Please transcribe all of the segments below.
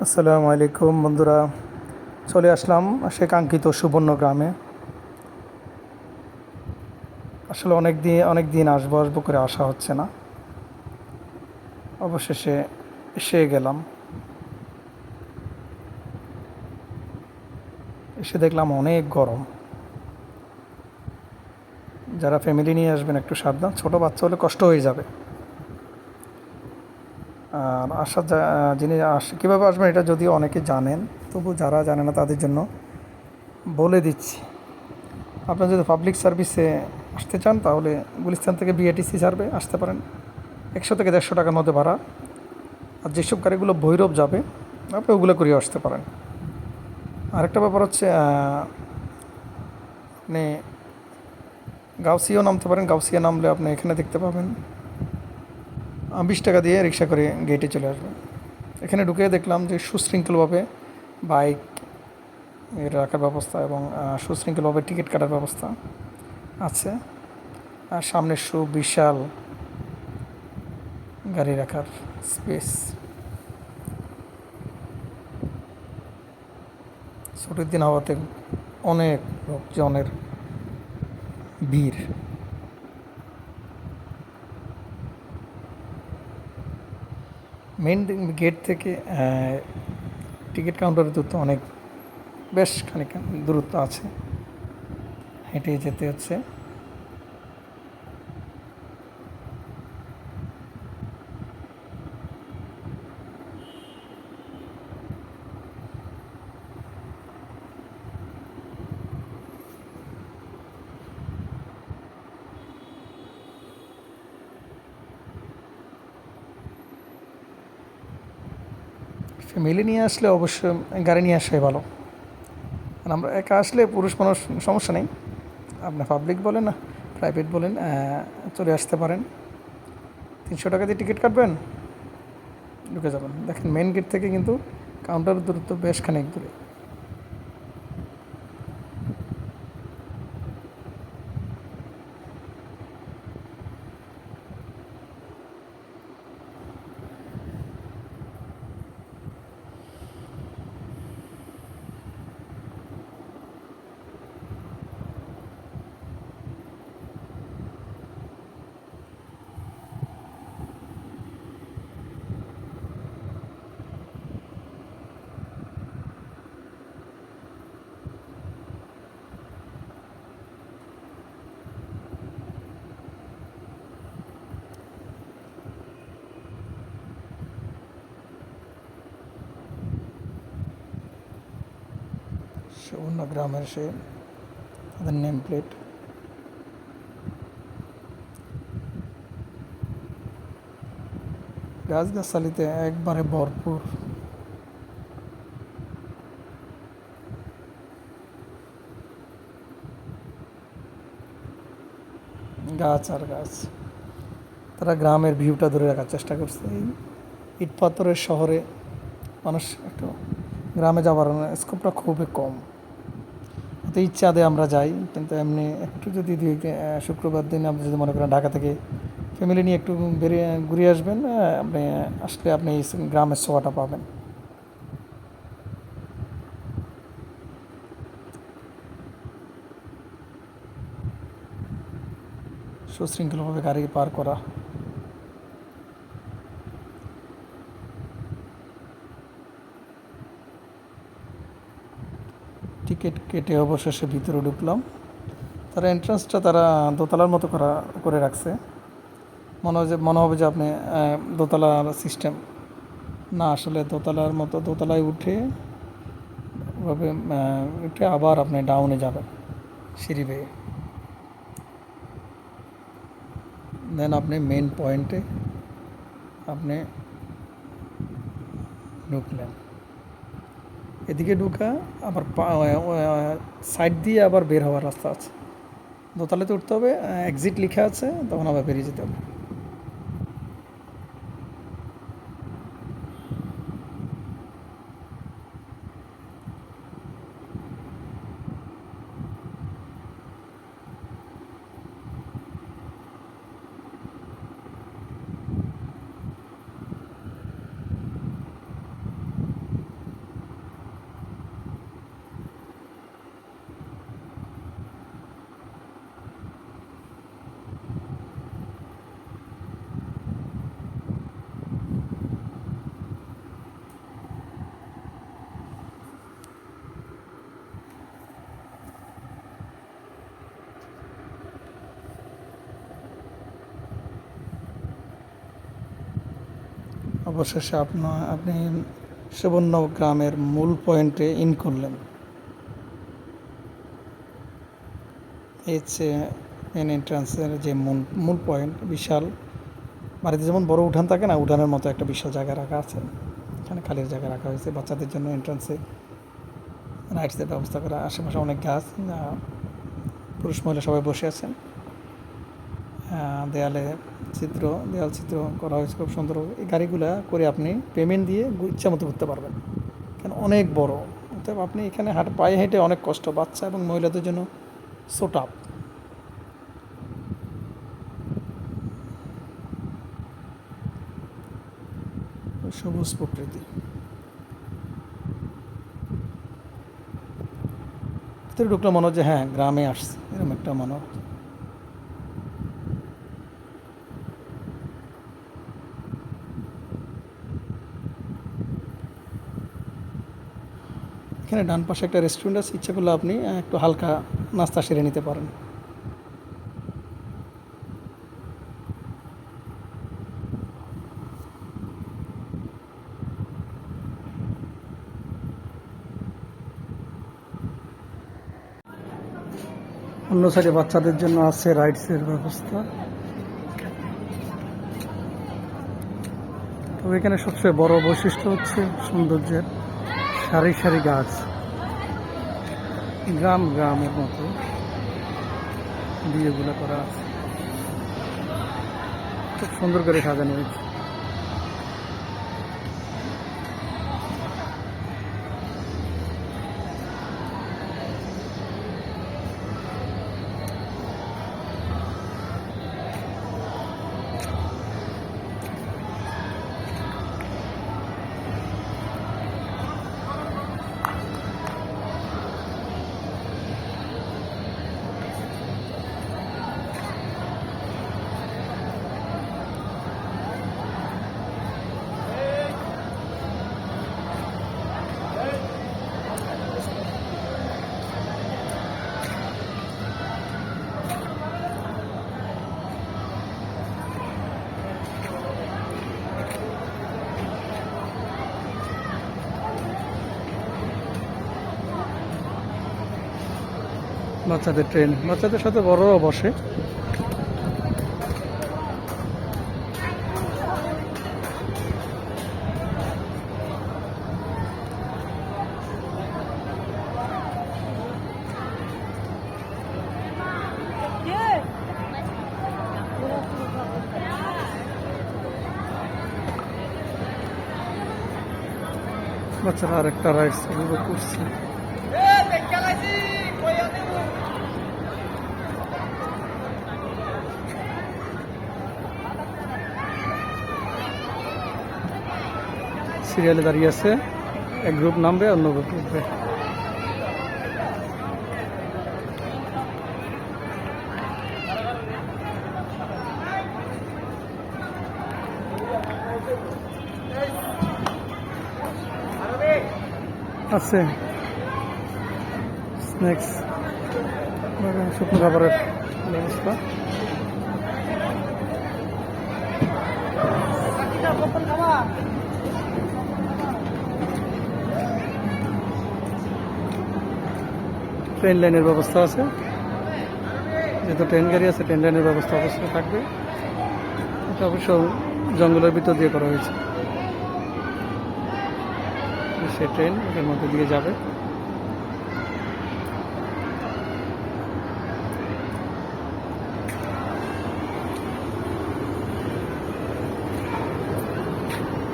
আসসালামু আলাইকুম বন্ধুরা, চলে আসলাম সে কাঙ্ক্ষিত সুবর্ণ গ্রামে। আসলে অনেক দিন আসবো আসবো করে আসা হচ্ছে না, অবশেষে এসে গেলাম। এসে দেখলাম অনেক গরম। যারা ফ্যামিলি নিয়ে আসবেন একটু সাবধান, ছোটো বাচ্চা হলে কষ্ট হয়ে যাবে। আর যিনি কীভাবে আসবেন এটা যদিও অনেকে জানেন, তবু যারা জানে না তাদের জন্য বলে দিচ্ছি। আপনারা যদি পাবলিক সার্ভিসে আসতে চান তাহলে গুলিস্তান থেকে বিআরটিসি ছাড়বে, আসতে পারেন। 100 থেকে 150 টাকার মধ্যে ভাড়া। আর যেসব গাড়িগুলো ভৈরব যাবে আপনি ওগুলো করিয়ে আসতে পারেন। আরেকটা ব্যাপার হচ্ছে আপনি গাউসিয়াও নামতে পারেন। গাউসিয়া নামলে আপনি এখানে দেখতে পাবেন 20 টাকা দিয়ে রিক্সা করে গেটে চলে আসবেন। এখানে ঢুকে দেখলাম যে সুশৃঙ্খলভাবে বাইক এর রাখার ব্যবস্থা এবং সুশৃঙ্খলভাবে টিকিট কাটার ব্যবস্থা আছে। আর সামনে সুবিশাল গাড়ি রাখার স্পেস। ছুটির দিন হওয়াতে অনেক লোকজনের ভিড়। মেন গেট থেকে টিকিট কাউন্টারের দূরত্ব বেশ খানিক দূরত্ব আছে, হেঁটে যেতে হচ্ছে। ফ্যামিলি নিয়ে আসলে অবশ্যই গাড়ি নিয়ে আসাই ভালো। আর আমরা একা আসলে পুরুষ মানুষ সমস্যা নেই, আপনি পাবলিক বলেন না প্রাইভেট বলেন, চলে আসতে পারেন। 300 টাকা দিয়ে টিকিট কাটবেন, ঢুকে যাবেন। দেখেন মেন গেট থেকে কিন্তু কাউন্টারের দূরত্ব বেশ খানিক দূরে। সুবর্ণ গ্রামের সে তাদের নেম প্লেট। গাছগাছালিতে একবারে ভরপুর। গাছ আর গাছ। তারা গ্রামের ভিউটা ধরে রাখার চেষ্টা করছে। এই ইট পাথরের শহরে মানুষ একটু গ্রামে যাওয়ার স্কোপটা খুবই কম। তো ইচ্ছাতে আমরা যাই, কিন্তু এমনি একটু যদি শুক্রবার দিন আপনি যদি মনে করেন ঢাকা থেকে ফ্যামিলি নিয়ে একটু বেরিয়ে ঘুরে আসবেন, আপনি আসলে আপনি এই গ্রামের ছোঁয়াটা পাবেন। সুশৃঙ্খলভাবে গাড়ি পার করা। টিকিট কেটে অবশেষে ভিতরে ঢুকলাম। তারা এন্ট্রান্সটা দোতলার মতো করে রাখছে। মনে হবে যে আপনি দোতলার সিস্টেম না, আসলে দোতলার মতো দোতলায় উঠে আবার আপনি ডাউনে যাবেন সিঁড়ি বেয়ে। দেন আপনি মেন পয়েন্টে আপনি ঢুকলেন। এদিকে ঢুকা আবার সাইড দিয়ে আবার বের হওয়ার রাস্তা আছে। দোতলাতে উঠতে হবে, এক্সিট লেখা আছে, তখন আবার বেরিয়ে যেতে হবে। অবশেষে আপনি সুবর্ণ গ্রামের মূল পয়েন্টে ইন করলেন। এই হচ্ছে মেন এন্ট্রান্সের যে মূল পয়েন্ট। বিশাল বাড়িতে যেমন বড় উঠান থাকে না, উঠানের মতো একটা বিশাল জায়গা রাখা আছে। এখানে খালির জায়গা রাখা হয়েছে বাচ্চাদের জন্য। এন্ট্রান্সে রাইডসের ব্যবস্থা করা, আশেপাশে অনেক গাছ, পুরুষ মহিলা সবাই বসে আছেন। দেয়াল চিত্র করা হয়েছে খুব সুন্দর। এই গাড়িগুলো করে আপনি পেমেন্ট দিয়ে ইচ্ছা মতো ঘুরতে পারবেন, কেন অনেক বড়। অতএব আপনি এখানে পায়ে হেঁটে অনেক কষ্ট, বাচ্চা এবং মহিলাদের জন্য সো টাফ। সবুজ প্রকৃতি, ভিতরে ঢুকলে মনে হচ্ছে হ্যাঁ গ্রামে আসছে, এরকম একটা মনে হয়। এখানে ডান পাশে একটা রেস্টুরেন্ট আছে, ইচ্ছা করলে আপনি একটু হালকা নাস্তা সেরে নিতে পারেন। অন্য সাইডে বাচ্চাদের জন্য আছে রাইডসের ব্যবস্থা। তো এখানে সবচেয়ে বড় বৈশিষ্ট্য হচ্ছে সৌন্দর্যের সারি সারি গাছ। গ্রামের মতো বিয়েগুলো করা আছে, খুব সুন্দর করে সাজানো হয়েছে। বাচ্চাদের ট্রেন, বাচ্চাদের সাথে বড়রাও বসে। বাচ্চারা আরেকটা রাইডস উপভোগ করছে। সিরিয়ালে দাঁড়িয়ে আছে, এক গ্রুপ নামবে অন্য গ্রুপ উঠবে। আছে স্ন্যাক্স, শুকনো খাবারের ব্যবস্থা। ট্রেন লাইনের ব্যবস্থা আছে, যেহেতু ট্রেন গাড়ি আছে ট্রেন লাইনের ব্যবস্থা অবশ্যই থাকবে। এটা অবশ্য জঙ্গলের ভিতর দিয়ে করা হয়েছে, সে ট্রেন এর মধ্যে দিয়ে যাবে।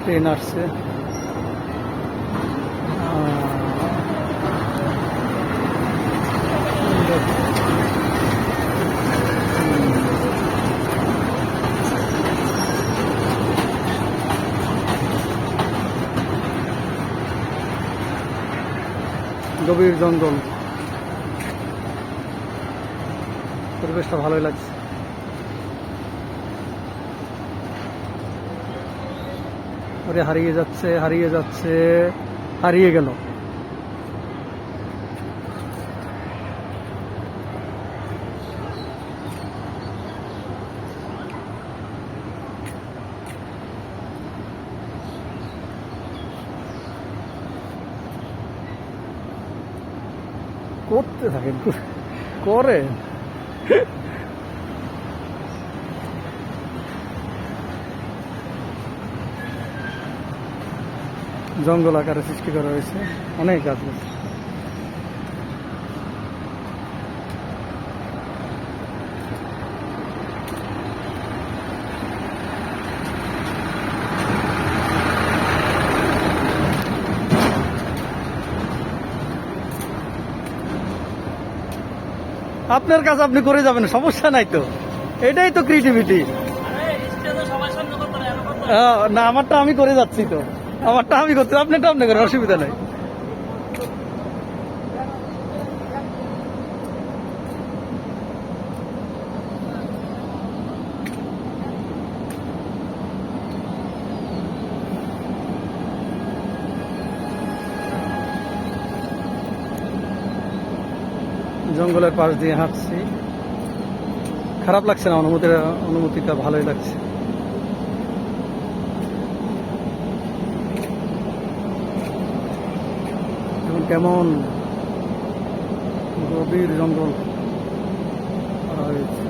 ট্রেন আসছে, গভীর জঙ্গল, পরিবেশটা ভালোই লাগছে। ওরে হারিয়ে যাচ্ছে, হারিয়ে গেল। করতে থাকেন, করে জঙ্গল আকারে সৃষ্টি করা হয়েছে, অনেক গাছ আছে। আপনার কাজ আপনি করে যাবেন, সমস্যা নাই তো, এটাই তো ক্রিয়েটিভিটি। না, আমারটা আমি করে যাচ্ছি তো, আমারটা আমি করতে, আপনারটা আপনি করেন, অসুবিধা নাই। জঙ্গলের পাশ দিয়ে হাঁটছি, খারাপ লাগছে না, অনুমতিটা ভালোই লাগছে। এখন কেমন গভীর জঙ্গল করা হয়েছে।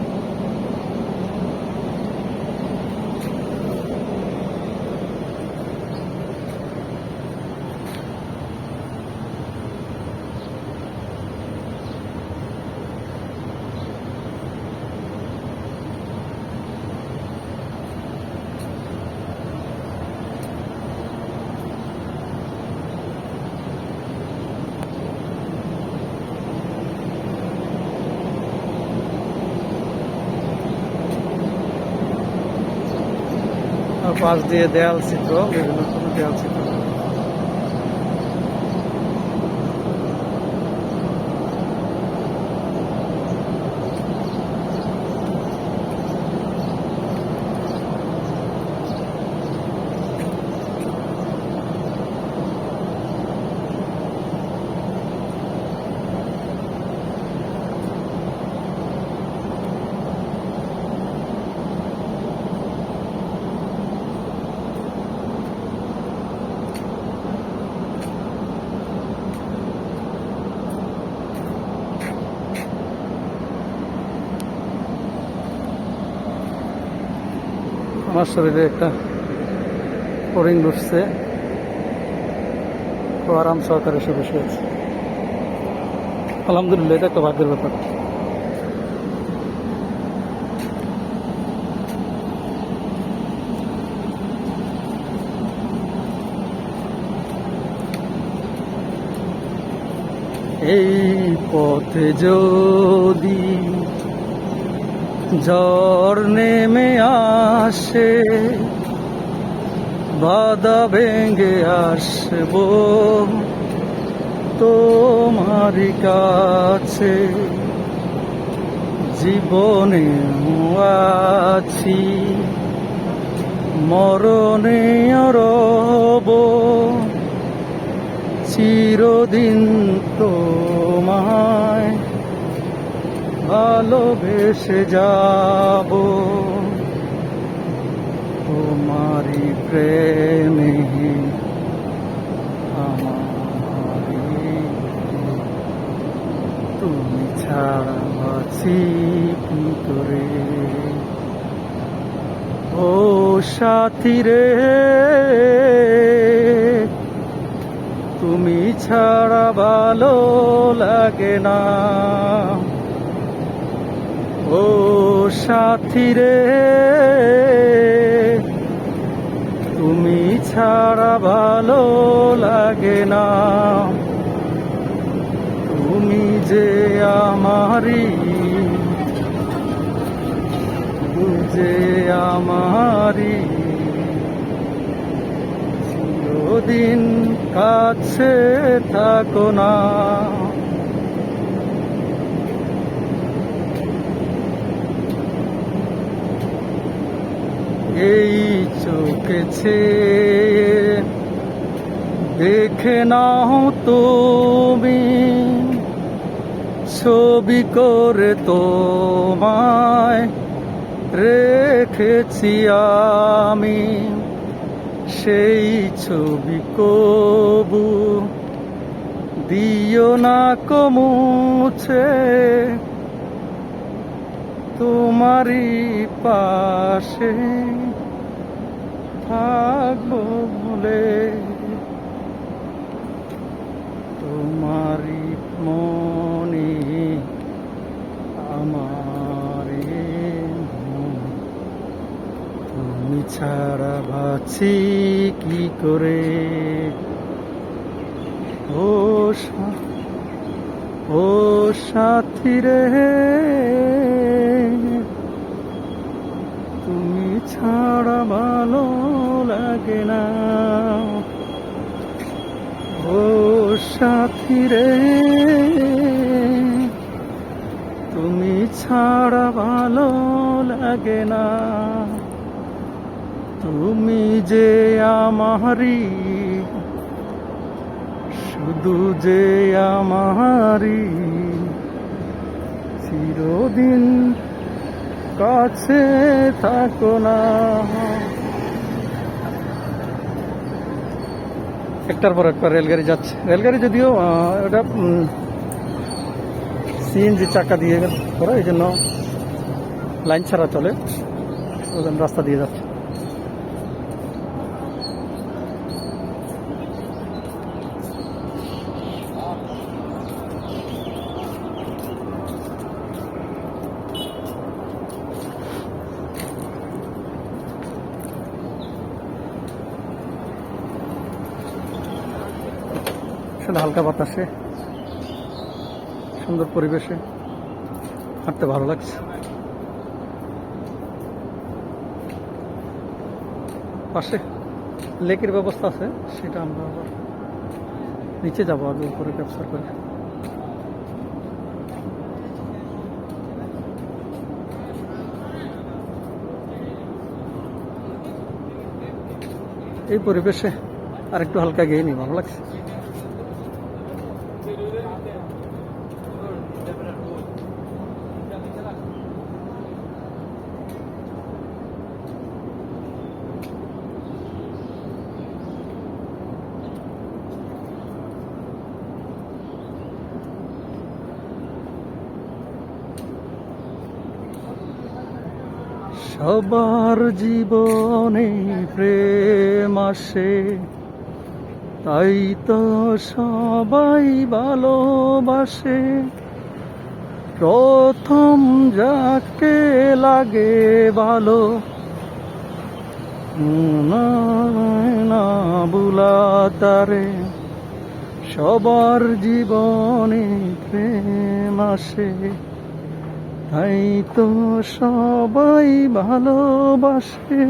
পাশ দিয়ে দেয়াল চিত্র, বিভিন্ন দেয়াল চিত্র। আমার শরীরে একটা হরিণ বসছে, তো আরাম সহকারে এসে বসে আছে। আলহামদুলিল্লাহ, এটা একটা ভাগ্যের ব্যাপার। এই পথে যদি ঝড় নেমে আসে, বাধা ভেঙে আসবো তোমারই কাছে। জীবনে আছি, মরণে রব, চিরদিন তোমায় ভালোবেসে যাব। তোমারই প্রেমে আমারি, তুমি ছাড়া আছি কি করে। ও সাথী রে, তুমি ছাড়া ভালো লাগে না। ও সাথী রে, তুমি ছাড়া ভালো লাগে না। তুমি যে আমারি, বুঝে আমারি, চিরদিন কাছে থাকো না। এই চোখেছে দেখে নাও তুমি, ছবি করে তোমায় রেখেছি আমি। সেই ছবি কবু দিও না কমুছে তোমারই পাশে থাকবো বলে, তোমারই মনে আমারে মন। তুমি ছাড়া বাঁচি কি করে, ও ও সাথী রে, তুমি ছাড়া ভালো লাগে না, ও সাথী রে, তুমি ছাড়া ভালো লাগে না। তুমি যে আমারি, শুধু যে আমারি, চিরদিন কাছে থাকো না। একটার পর একটা রেলগাড়ি যাচ্ছে। রেলগাড়ি যদিও ওটা সিএনজি চাকা দিয়ে করা, এই জন্য লাইন ছাড়া চলে, ওই জন্য রাস্তা দিয়ে যাচ্ছে। আসলে হালকা বাতাসে, সুন্দর পরিবেশে হাঁটতে ভালো লাগছে। পাশে লেকের ব্যবস্থা আছে, সেটা আমরা আবার নিচে যাবো, আগে উপরে ক্যাপচার করে। এই পরিবেশে আর একটু হালকা গিয়ে নি, ভালো লাগছে। সবার জীবনে প্রেম আসে, তাই তো সবাই ভালোবাসে। প্রথম যাকে লাগে ভালো, না বুলা তারে। সবার জীবনে প্রেম আসে, তাই তো সবাই ভালোবাসে।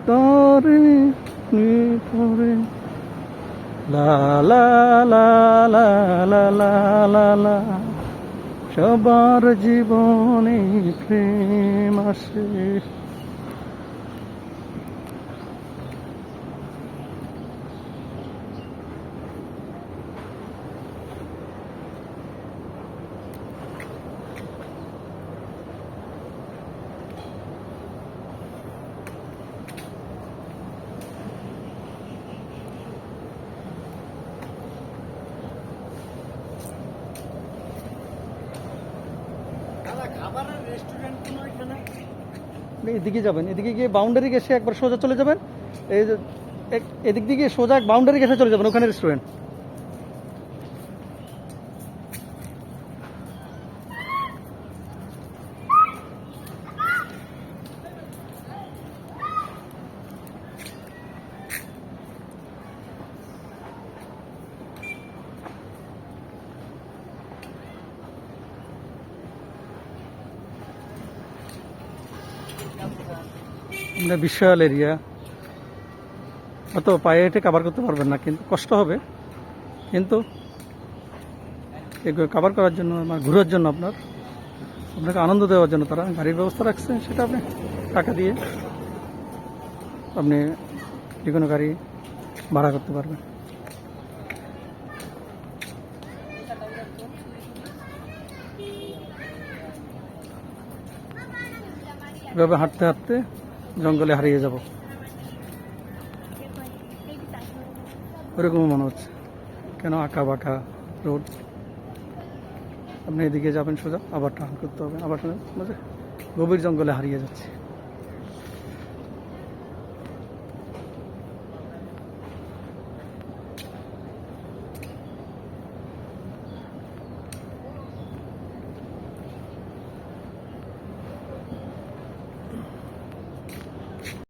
তারে পরে লা লা লা লা লা লা লা লা, সবার জীবনে প্রেম আসে। এদিকে যাবেন, এদিকে গিয়ে বাউন্ডারি গেছে একবার সোজা চলে যাবেন, এই যে এদিক দিয়ে সোজা বাউন্ডারি গেছে চলে যাবেন, ওখানে রেস্টুরেন্ট। বিশাল এরিয়া, অত পায়ে হেঁটে কাভার করতে পারবেন না, কিন্তু কষ্ট হবে। কিন্তু কাভার করার জন্য, মানে ঘোরার জন্য, আপনাকে আনন্দ দেওয়ার জন্য তারা গাড়ির ব্যবস্থা রাখছে। সেটা আপনি টাকা দিয়ে আপনি যে কোনো গাড়ি ভাড়া করতে পারবেন। এভাবে হাঁটতে হাঁটতে জঙ্গলে হারিয়ে যাব। ওরকমই মনে হচ্ছে, কেন আঁকা বাঁকা রোড। আপনি এদিকে যাবেন সোজা, আবার টার্ন করতে হবে, আবার গভীর জঙ্গলে হারিয়ে যাচ্ছে।